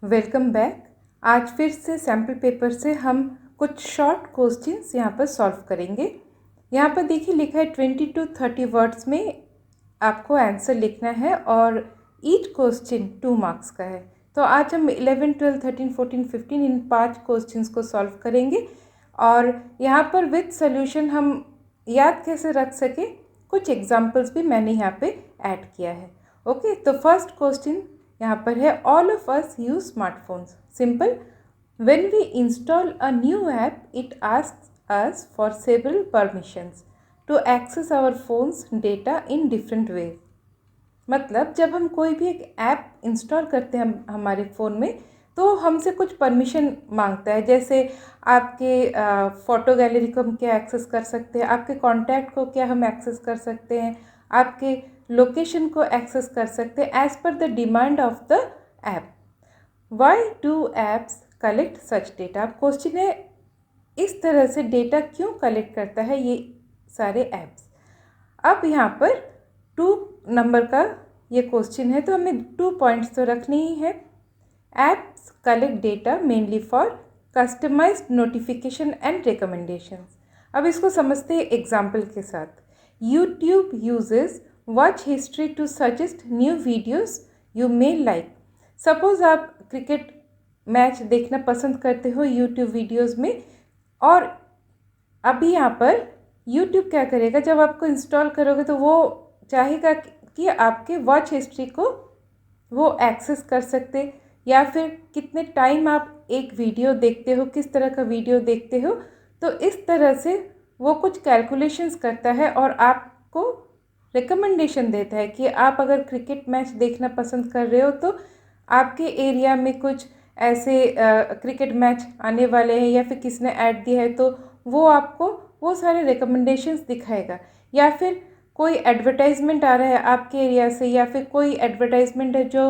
Welcome back. आज फिर से सैम्पल पेपर से हम कुछ शॉर्ट क्वेश्चंस यहाँ पर सॉल्व करेंगे। यहाँ पर देखिए लिखा है 20 to 30 वर्ड्स में आपको आंसर लिखना है और ईच क्वेश्चन 2 मार्क्स का है। तो आज हम 11, 12, 13, 14, 15 इन 5 क्वेश्चंस को सॉल्व करेंगे और यहाँ पर विद सोल्यूशन हम याद कैसे रख सके कुछ एग्जाम्पल्स भी मैंने यहाँ पे ऐड किया है। ओके, तो फर्स्ट क्वेश्चन यहाँ पर है, all of us use smartphones. Simple, when we install a new app it asks us for several permissions to access our phone's data in different ways. मतलब जब हम कोई भी एक ऐप इंस्टॉल करते हैं हमारे फ़ोन में तो हमसे कुछ परमिशन मांगता है, जैसे आपके फ़ोटो गैलरी को हम क्या एक्सेस कर सकते हैं, आपके कॉन्टैक्ट को क्या हम एक्सेस कर सकते हैं, आपके लोकेशन को एक्सेस कर सकते हैं as per the demand of the app. Why do apps collect such data. अब क्वेश्चन है, इस तरह से डेटा क्यों कलेक्ट करता है ये सारे ऐप्स। अब यहाँ पर 2 नंबर का ये क्वेश्चन है तो हमें 2 पॉइंट्स तो रखने ही है। Apps collect data mainly for customised notification and recommendations. अब इसको समझते हैं एग्जाम्पल के साथ। YouTube uses watch history to suggest new videos you may like. Suppose आप क्रिकेट मैच देखना पसंद करते हो यूट्यूब वीडियोस में, और अभी यहाँ पर यूट्यूब क्या करेगा, जब आपको इंस्टॉल करोगे तो वो चाहेगा कि आपके वॉच हिस्ट्री को वो एक्सेस कर सकते, या फिर कितने टाइम आप एक वीडियो देखते हो, किस तरह का वीडियो देखते हो। तो इस तरह से वो कुछ कैलकुलेशंस करता है और आपको रिकमेंडेशन देता है कि आप अगर क्रिकेट मैच देखना पसंद कर रहे हो तो आपके एरिया में कुछ ऐसे क्रिकेट मैच आने वाले हैं या फिर किसने ऐड दिया है तो वो आपको वो सारे रिकमेंडेशंस दिखाएगा। या फिर कोई एडवर्टाइजमेंट आ रहा है आपके एरिया से, या फिर कोई एडवर्टाइजमेंट है जो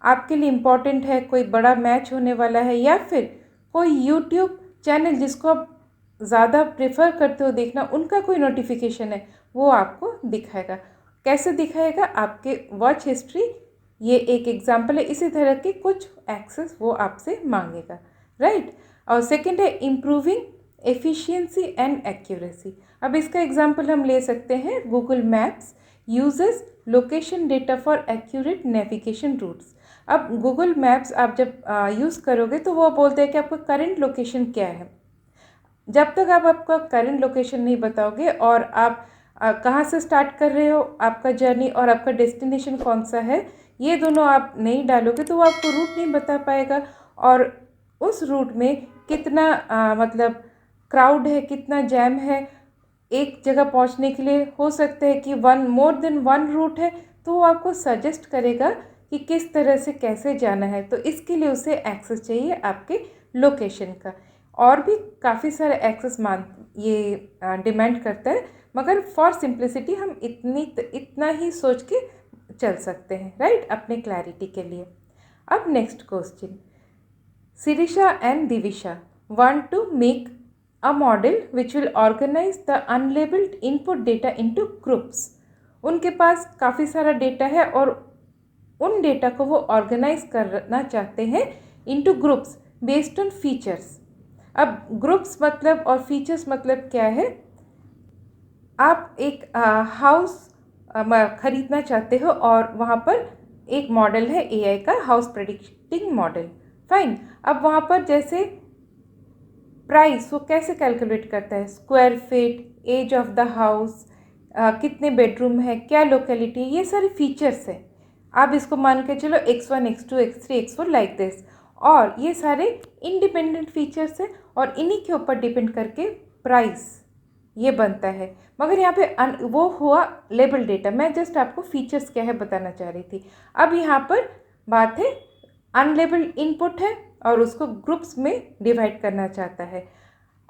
आपके लिए इम्पॉर्टेंट है, कोई बड़ा मैच होने वाला है, या फिर कोई यूट्यूब चैनल जिसको आप ज़्यादा प्रेफर करते हो देखना, उनका कोई नोटिफिकेशन है वो आपको दिखाएगा। कैसे दिखाएगा? आपके वॉच हिस्ट्री, ये एक एग्जाम्पल है। इसी तरह के कुछ एक्सेस वो आपसे मांगेगा, राइट। और सेकेंड है इम्प्रूविंग एफिशिएंसी एंड एक्यूरेसी। अब इसका एग्जाम्पल हम ले सकते हैं, Google Maps uses location data for accurate navigation routes. अब गूगल मैप्स आप जब यूज़ करोगे तो वो बोलते हैं कि आपका करंट लोकेशन क्या है। जब तक आप आपका करंट लोकेशन नहीं बताओगे और आप कहाँ से स्टार्ट कर रहे हो आपका जर्नी और आपका डेस्टिनेशन कौन सा है, ये दोनों आप नहीं डालोगे तो वो आपको रूट नहीं बता पाएगा। और उस रूट में कितना मतलब क्राउड है, कितना जैम है, एक जगह पहुंचने के लिए हो सकता है कि मोर देन वन रूट है, तो वो आपको सजेस्ट करेगा कि किस तरह से कैसे जाना है। तो इसके लिए उसे एक्सेस चाहिए आपके लोकेशन का। और भी काफ़ी सारे एक्सेस ये डिमांड करता है, मगर फॉर सिंप्लिसिटी हम इतना ही सोच के चल सकते हैं, राइट, अपने क्लैरिटी के लिए। अब next question, Sirisha and Divisha want to make a model which will organize the unlabeled input data into groups. उनके पास काफ़ी सारा डेटा है और उन डेटा को वो ऑर्गेनाइज करना चाहते हैं into groups based on features. अब ग्रुप्स मतलब और फीचर्स मतलब क्या है, आप एक हाउस खरीदना चाहते हो और वहाँ पर एक मॉडल है एआई का, हाउस प्रेडिक्टिंग मॉडल, फाइन। अब वहाँ पर जैसे प्राइस वो कैसे कैलकुलेट करता है, square feet, age of the house, कितने बेडरूम है, क्या लोकेलिटी, ये सारे फीचर्स है। आप इसको मान के चलो x1, x2, x3, x4 like this, और ये सारे इंडिपेंडेंट फीचर्स हैं और इन्हीं के ऊपर डिपेंड करके प्राइस ये बनता है। मगर यहाँ पे वो हुआ लेबल डेटा, मैं जस्ट आपको फीचर्स क्या है बताना चाह रही थी। अब यहाँ पर बात है अनलेबल्ड इनपुट है और उसको ग्रुप्स में डिवाइड करना चाहता है।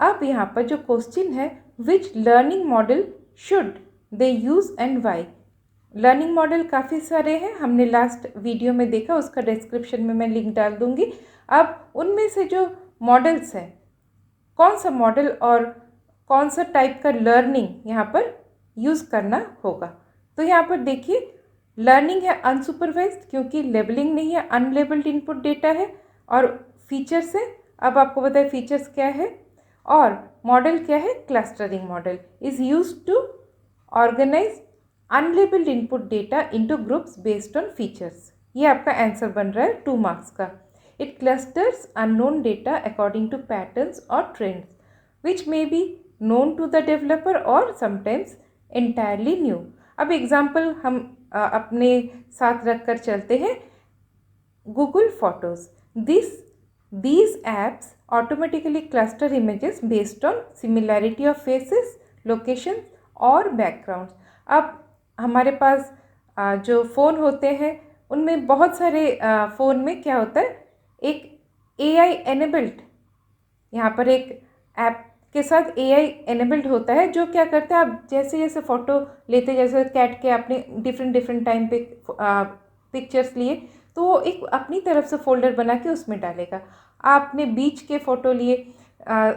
अब यहाँ पर जो क्वेश्चन है, which learning model should they use and why. Learning model काफ़ी सारे हैं, हमने लास्ट वीडियो में देखा, उसका डिस्क्रिप्शन में मैं लिंक डाल दूँगी। अब उनमें से जो मॉडल्स हैं, कौन सा मॉडल और कौन सा टाइप का लर्निंग यहाँ पर यूज़ करना होगा। तो यहाँ पर देखिए, लर्निंग है अनसुपरवाइज्ड क्योंकि लेबलिंग नहीं है, अनलेबल्ड इनपुट डेटा है। और फीचर्स है, अब आपको बताए फीचर्स क्या है, और मॉडल क्या है, clustering model is use to organise unlabelled input data into groups based on features. ये आपका आंसर बन रहा है 2 मार्क्स का। It clusters unknown data according to patterns और trends which may be known to the developer और sometimes entirely new. अब example हम अपने साथ रख कर चलते हैं। Google photos, these apps automatically cluster images based on similarity of faces, locations और backgrounds। अब हमारे पास जो फ़ोन होते हैं उनमें बहुत सारे फ़ोन में क्या होता है, एक AI एनेबल्ड, यहाँ पर एक ऐप के साथ AI एनेबल्ड होता है जो क्या करता है, आप जैसे जैसे फ़ोटो लेते, जैसे कैट के आपने डिफरेंट टाइम पे पिक्चर्स लिए, तो वो एक अपनी तरफ से फ़ोल्डर बना के उसमें डालेगा। आपने बीच के फ़ोटो लिए,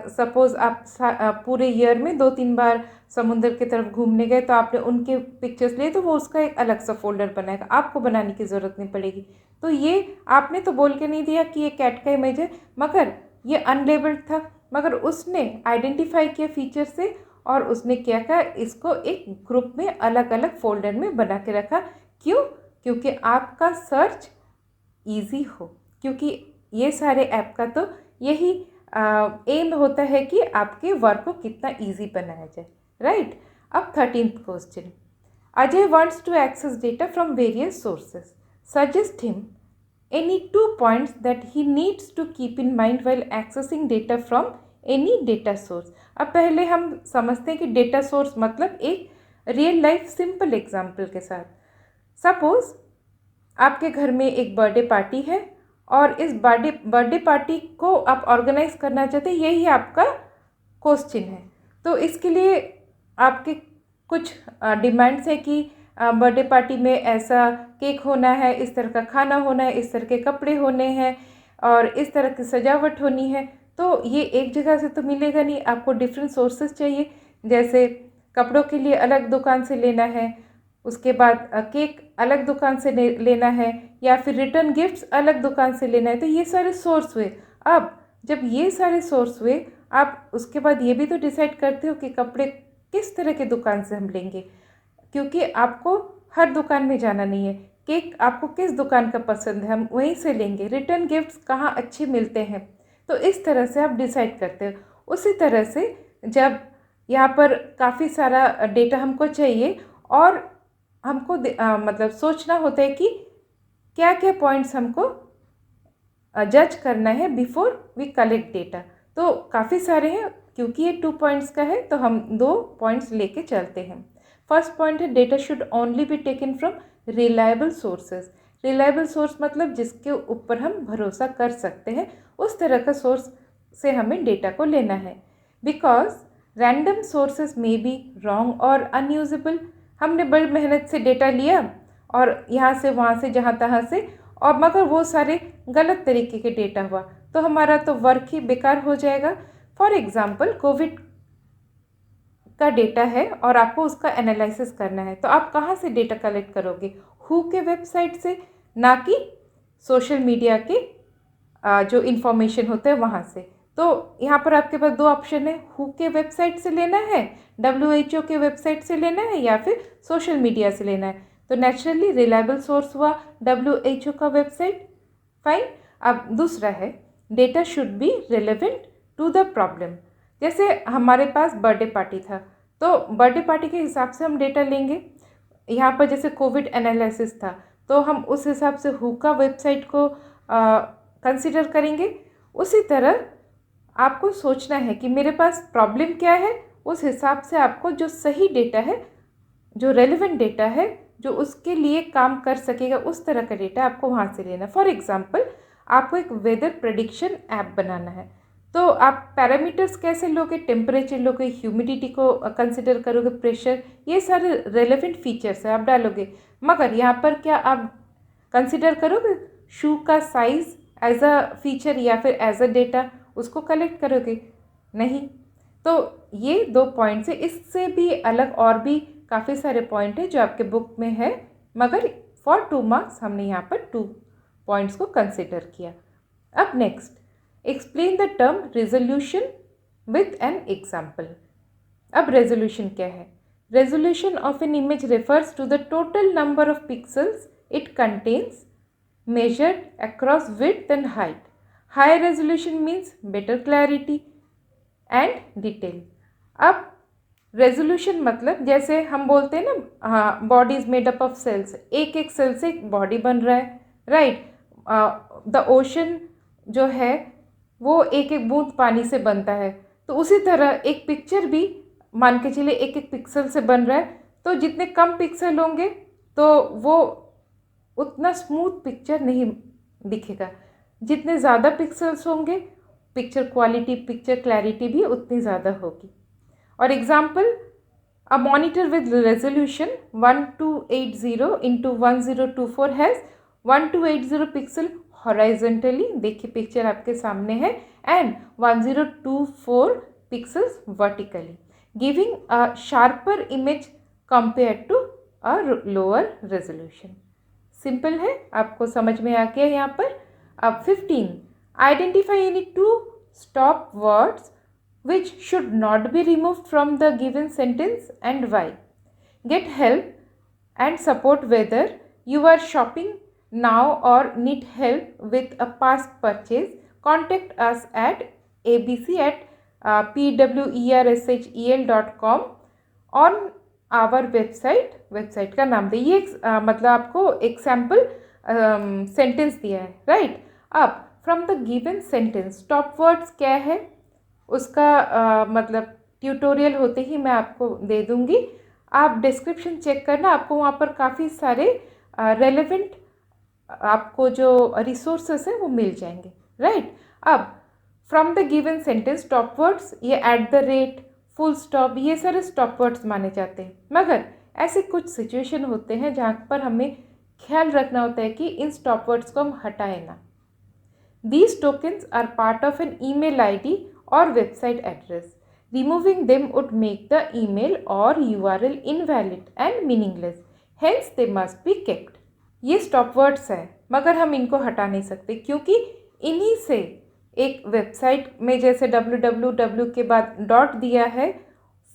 सपोज़ आप पूरे ईयर में 2-3 बार समुंदर की तरफ घूमने गए तो आपने उनके पिक्चर्स लिए, तो वो उसका एक अलग सा फ़ोल्डर बनाएगा, आपको बनाने की ज़रूरत नहीं पड़ेगी। तो ये आपने तो बोल के नहीं दिया कि ये कैट का इमेज है, मगर ये अनलेबल्ड था, मगर उसने आइडेंटिफाई किया फीचर से और उसने क्या कहा, इसको एक ग्रुप में अलग अलग फ़ोल्डर में बना के रखा। क्यों? क्योंकि आपका सर्च ईजी हो, क्योंकि ये सारे ऐप का तो यही एम होता है कि आपके वर्क को कितना ईजी बनाया जाए, राइट। अब 13th question, Ajay wants to access data from various sources, suggest him any 2 points that he needs to keep in mind while accessing data from any data source। अब पहले हम समझते हैं कि डेटा सोर्स मतलब एक रियल लाइफ सिंपल एग्जाम्पल के साथ। सपोज आपके घर में एक बर्थडे पार्टी है और इस बर्थडे पार्टी को आप ऑर्गेनाइज करना चाहते हैं, यही आपका क्वेश्चन है। तो इसके लिए आपके कुछ डिमांड्स है कि बर्थडे पार्टी में ऐसा केक होना है, इस तरह का खाना होना है, इस तरह के कपड़े होने हैं और इस तरह की सजावट होनी है। तो ये एक जगह से तो मिलेगा नहीं, आपको डिफरेंट सोर्सेज चाहिए। जैसे कपड़ों के लिए अलग दुकान से लेना है, उसके बाद केक अलग दुकान से लेना है, या फिर रिटर्न गिफ्ट्स अलग दुकान से लेना है। तो ये सारे सोर्स हुए। अब जब ये सारे सोर्स हुए, आप उसके बाद ये भी तो डिसाइड करते हो कि कपड़े किस तरह के दुकान से हम लेंगे, क्योंकि आपको हर दुकान में जाना नहीं है। केक आपको किस दुकान का पसंद है, हम वहीं से लेंगे। रिटर्न गिफ्ट्स कहाँ अच्छे मिलते हैं, तो इस तरह से आप डिसाइड करते हो। उसी तरह से जब यहाँ पर काफ़ी सारा डेटा हमको चाहिए और हमको मतलब सोचना होता है कि क्या क्या पॉइंट्स हमको जज करना है बिफोर वी कलेक्ट डेटा। तो काफ़ी सारे हैं, क्योंकि ये 2 पॉइंट्स का है तो हम 2 पॉइंट्स लेके चलते हैं। फर्स्ट पॉइंट है, data should only be taken from reliable sources. Reliable source मतलब जिसके ऊपर हम भरोसा कर सकते हैं, उस तरह का सोर्स से हमें डेटा को लेना है। Because random sources may be wrong और अनयूजेबल। हमने बड़ी मेहनत से डेटा लिया और यहाँ से वहाँ से जहाँ तहाँ से, और मगर वो सारे गलत तरीके के डेटा हुआ तो हमारा तो वर्क ही बेकार हो जाएगा। फॉर एग्ज़ाम्पल, कोविड का डेटा है और आपको उसका एनालिसिस करना है, तो आप कहाँ से डेटा कलेक्ट करोगे? हू के वेबसाइट से, ना कि सोशल मीडिया के जो इन्फॉर्मेशन होते हैं वहाँ से। तो यहाँ पर आपके पास 2 ऑप्शन है, हू के वेबसाइट से लेना है, WHO के वेबसाइट से लेना है, या फिर सोशल मीडिया से लेना है। तो नेचुरली रिलायबल सोर्स हुआ WHO का वेबसाइट, फाइन। अब दूसरा है, data should be relevant to the problem. जैसे हमारे पास बर्थडे पार्टी था, तो बर्थडे पार्टी के हिसाब से हम डेटा लेंगे। यहाँ पर जैसे कोविड एनालिसिस था, तो हम उस हिसाब से हू का वेबसाइट को कंसिडर करेंगे। उसी तरह आपको सोचना है कि मेरे पास प्रॉब्लम क्या है, उस हिसाब से आपको जो सही डेटा है, जो रेलिवेंट डेटा है, जो उसके लिए काम कर सकेगा, उस तरह का डेटा आपको वहाँ से लेना। फॉर एग्जांपल, आपको एक वेदर प्रेडिक्शन ऐप बनाना है, तो आप पैरामीटर्स कैसे लोगे? टेम्परेचर लोगे, ह्यूमिडिटी को कंसिडर करोगे, प्रेशर, ये सारे रेलेवेंट फीचर्स है आप डालोगे। मगर यहाँ पर क्या आप कंसिडर करोगे शू का साइज़ एज अ फीचर या फिर एज अ डेटा, उसको कलेक्ट करोगे? नहीं। तो ये 2 पॉइंट्स है। इससे भी अलग और भी काफ़ी सारे पॉइंट है जो आपके बुक में है, मगर फॉर 2 मार्क्स हमने यहाँ पर 2 पॉइंट्स को कंसिडर किया। अब next, explain the term resolution with an example. अब रेजोल्यूशन क्या है? Resolution of an image refers to the total number of pixels it contains measured across width and height. Higher resolution means better clarity and detail. अब resolution मतलब जैसे हम बोलते हैं ना, हाँ, body is made up of cells, एक एक सेल से एक बॉडी बन रहा है, राइट। द ओशन जो है वो एक एक बूंद पानी से बनता है, तो उसी तरह एक पिक्चर भी मान के चलिए एक एक पिक्सल से बन रहा है। तो जितने कम पिक्सल होंगे तो वो उतना स्मूथ पिक्चर नहीं दिखेगा, जितने ज़्यादा पिक्सल्स होंगे पिक्चर क्वालिटी, पिक्चर क्लैरिटी भी उतनी ज़्यादा होगी। और example, a monitor with resolution 1280 into 1024 has 1280 pixel horizontally, देखिए पिक्चर आपके सामने है, and 1024 pixels vertically, giving a sharper image compare to a lower resolution. Simple है, आपको समझ में आ गया यहाँ पर। अब 15, identify any two stop words which should not be removed from the given sentence and why. Get help and support whether you are shopping now or need help with a past purchase. Contact us at pwershel.com on our website. Website का नाम दिए, मतलब आपको एक sample sentence दिया है, right. अब from the given sentence stop words क्या है उसका मतलब ट्यूटोरियल होते ही मैं आपको दे दूंगी। आप डिस्क्रिप्शन चेक करना, आपको वहाँ पर काफ़ी सारे रेलेवेंट आपको जो रिसोर्सेस हैं वो मिल जाएंगे, राइट। अब from the given sentence stop words, ये at the rate, full stop, ये सारे स्टॉप वर्ड्स माने जाते हैं। मगर ऐसे कुछ सिचुएशन होते हैं जहाँ पर हमें ख्याल रखना होता है कि इन स्टॉप वर्ड्स को हम हटाएं ना। These tokens are part of an email ID और website address. Removing them would make the email और URL invalid and meaningless, hence they must be kept. ये स्टॉप वर्ड्स हैं मगर हम इनको हटा नहीं सकते, क्योंकि इन्हीं से एक वेबसाइट में जैसे www के बाद डॉट दिया है,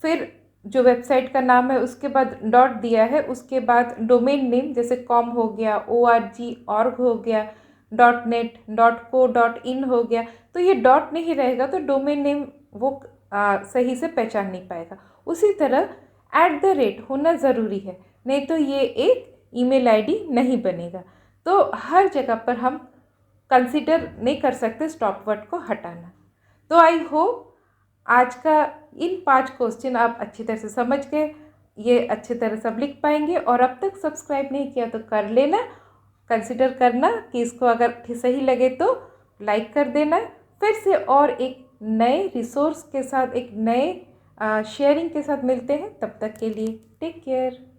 फिर जो वेबसाइट का नाम है उसके बाद डॉट दिया है, उसके बाद डोमेन नेम जैसे कॉम हो गया, org हो गया, .net, .co, .in हो गया, तो ये डॉट नहीं रहेगा तो डोमेन नेम वो सही से पहचान नहीं पाएगा। उसी तरह एट द रेट होना ज़रूरी है, नहीं तो ये एक ईमेल आईडी नहीं बनेगा। तो हर जगह पर हम कंसिडर नहीं कर सकते स्टॉप वर्ड को हटाना। तो आई होप आज का इन 5 क्वेश्चन आप अच्छी तरह से समझ गए, ये अच्छी तरह से लिख पाएंगे। और अब तक सब्सक्राइब नहीं किया तो कर लेना, कंसिडर करना कि इसको अगर सही लगे तो लाइक कर देना। फिर से और एक नए रिसोर्स के साथ, एक नए शेयरिंग के साथ मिलते हैं, तब तक के लिए टेक केयर।